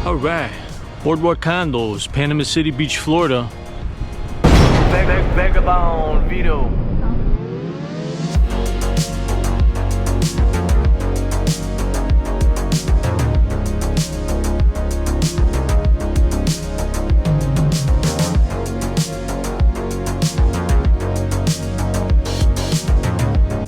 All right, Boardwalk Condos, Panama City Beach, Florida. VagaBondVito.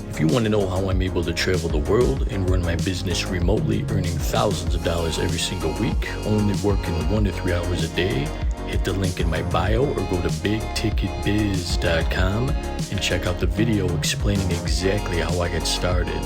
If you want to know how I'm able to travel the world and run my business remotely, earning thousands of dollars every single week, only working 1 to 3 hours a day, hit the link in my bio or go to bigticketbiz.com and check out the video explaining exactly how I got started.